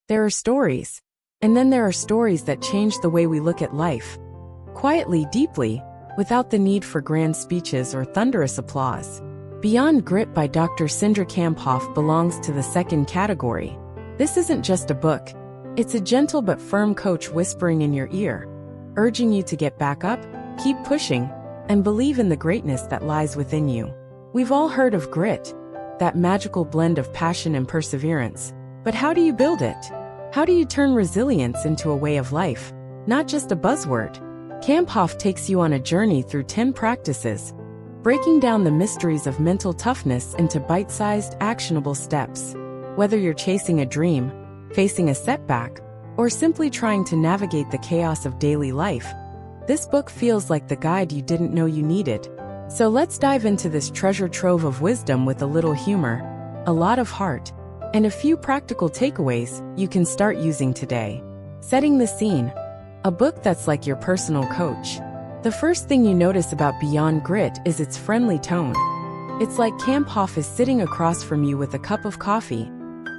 There are stories. And then there are stories that change the way we look at life. Quietly, deeply, without the need for grand speeches or thunderous applause. Beyond Grit by Dr. Sindra Kamphoff belongs to the second category. This isn't just a book. It's a gentle but firm coach whispering in your ear, urging you to get back up, keep pushing, and believe in the greatness that lies within you. We've all heard of grit, that magical blend of passion and perseverance. But how do you build it? How do you turn resilience into a way of life, not just a buzzword? Kamphoff takes you on a journey through 10 practices, breaking down the mysteries of mental toughness into bite-sized, actionable steps. Whether you're chasing a dream, facing a setback, or simply trying to navigate the chaos of daily life, this book feels like the guide you didn't know you needed. So let's dive into this treasure trove of wisdom with a little humor, a lot of heart, and a few practical takeaways you can start using today. Setting the scene. A book that's like your personal coach. The first thing you notice about Beyond Grit is its friendly tone. It's like Kamphoff is sitting across from you with a cup of coffee,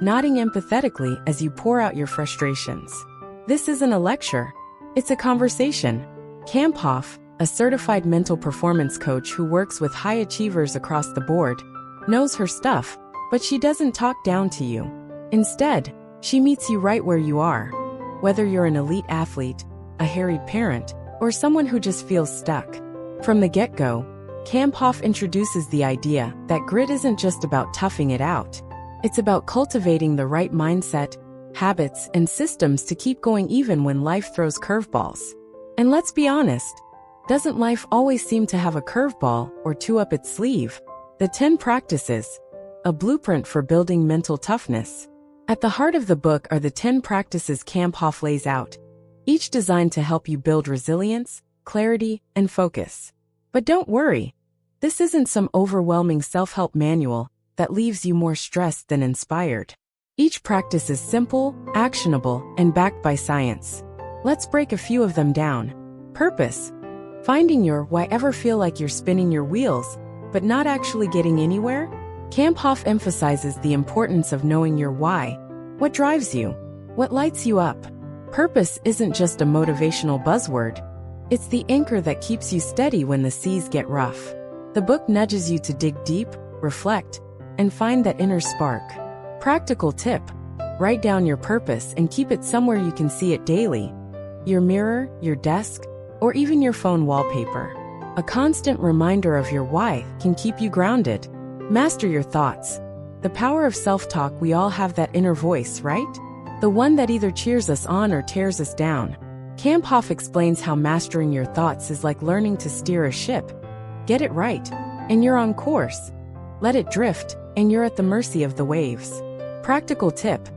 nodding empathetically as you pour out your frustrations. This isn't a lecture. It's a conversation. Kamphoff, a certified mental performance coach who works with high achievers across the board, knows her stuff, but she doesn't talk down to you. Instead, she meets you right where you are. Whether you're an elite athlete, a harried parent, or someone who just feels stuck. From the get-go, Kamphoff introduces the idea that grit isn't just about toughing it out. It's about cultivating the right mindset, habits, and systems to keep going even when life throws curveballs. And let's be honest, doesn't life always seem to have a curveball or two up its sleeve? The 10 practices, a blueprint for building mental toughness. At the heart of the book are the 10 practices Kamphoff lays out, each designed to help you build resilience, clarity, and focus. But don't worry, this isn't some overwhelming self-help manual that leaves you more stressed than inspired. Each practice is simple, actionable, and backed by science. Let's break a few of them down. Purpose. Finding your why. Ever feel like you're spinning your wheels, but not actually getting anywhere? Kamphoff emphasizes the importance of knowing your why. What drives you? What lights you up? Purpose isn't just a motivational buzzword. It's the anchor that keeps you steady when the seas get rough. The book nudges you to dig deep, reflect, and find that inner spark. Practical tip. Write down your purpose and keep it somewhere you can see it daily. Your mirror, your desk, or even your phone wallpaper. A constant reminder of your why can keep you grounded. Master your thoughts. The power of self-talk. We all have that inner voice, right? The one that either cheers us on or tears us down. Kamphoff explains how mastering your thoughts is like learning to steer a ship. Get it right, and you're on course. Let it drift, and you're at the mercy of the waves. Practical tip.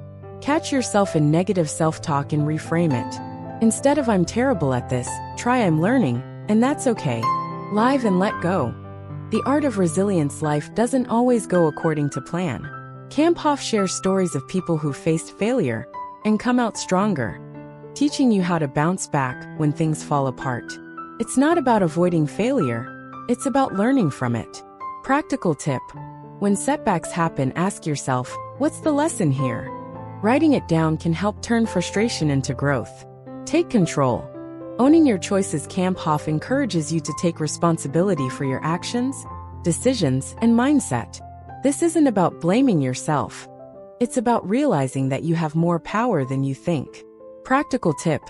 Catch yourself in negative self-talk and reframe it. Instead of "I'm terrible at this," try "I'm learning, and that's okay." Live and let go. The art of resilience. Life doesn't always go according to plan. Kamphoff shares stories of people who faced failure and come out stronger, teaching you how to bounce back when things fall apart. It's not about avoiding failure, it's about learning from it. Practical tip. When setbacks happen, ask yourself, what's the lesson here? Writing it down can help turn frustration into growth. Take control. Owning your choices. Kamphoff encourages you to take responsibility for your actions, decisions, and mindset. This isn't about blaming yourself. It's about realizing that you have more power than you think. Practical tip.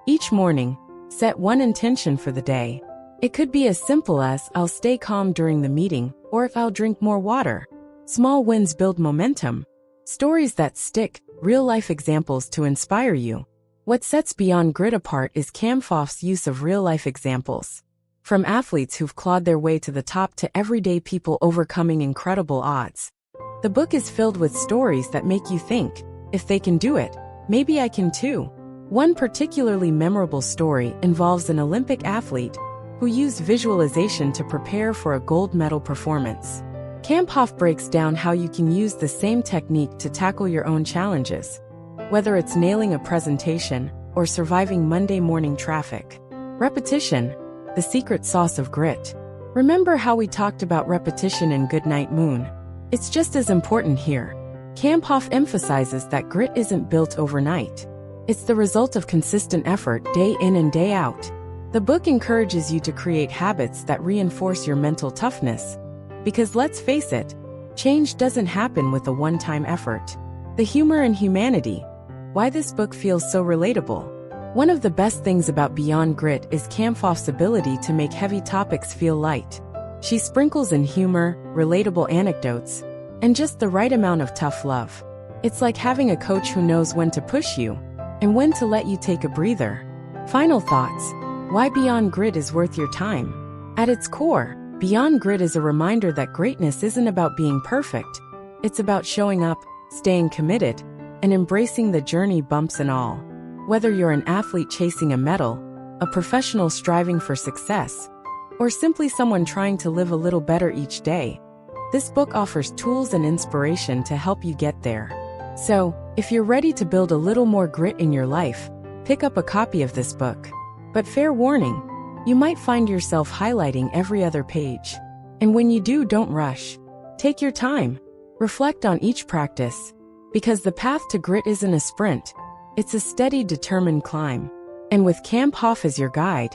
Each morning, set one intention for the day. It could be as simple as "I'll stay calm during the meeting," or "If I'll drink more water." Small wins build momentum. Stories that stick, real-life examples to inspire you. What sets Beyond Grit apart is Kamphoff's use of real-life examples. From athletes who've clawed their way to the top to everyday people overcoming incredible odds. The book is filled with stories that make you think, if they can do it, maybe I can too. One particularly memorable story involves an Olympic athlete who used visualization to prepare for a gold medal performance. Kamphoff breaks down how you can use the same technique to tackle your own challenges, whether it's nailing a presentation or surviving Monday morning traffic. Repetition, the secret sauce of grit. Remember how we talked about repetition in Goodnight Moon? It's just as important here. Kamphoff emphasizes that grit isn't built overnight. It's the result of consistent effort day in and day out. The book encourages you to create habits that reinforce your mental toughness. Because let's face it, change doesn't happen with a one-time effort. The humor and humanity. Why this book feels so relatable. One of the best things about Beyond Grit is Kamphoff's ability to make heavy topics feel light. She sprinkles in humor, relatable anecdotes, and just the right amount of tough love. It's like having a coach who knows when to push you and when to let you take a breather. Final thoughts. Why Beyond Grit is worth your time. At its core, Beyond Grit is a reminder that greatness isn't about being perfect. It's about showing up, staying committed, and embracing the journey, bumps and all. Whether you're an athlete chasing a medal, a professional striving for success, or simply someone trying to live a little better each day, this book offers tools and inspiration to help you get there. So, if you're ready to build a little more grit in your life, pick up a copy of this book. But fair warning, you might find yourself highlighting every other page. And when you do, don't rush. Take your time. Reflect on each practice. Because the path to grit isn't a sprint. It's a steady, determined climb. And with Kamphoff as your guide,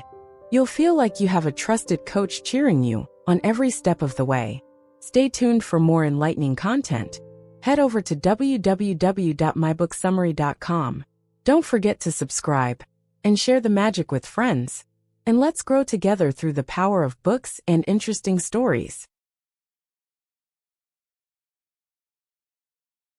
you'll feel like you have a trusted coach cheering you on every step of the way. Stay tuned for more enlightening content. Head over to www.mybooksummary.com. Don't forget to subscribe and share the magic with friends. And let's grow together through the power of books and interesting stories.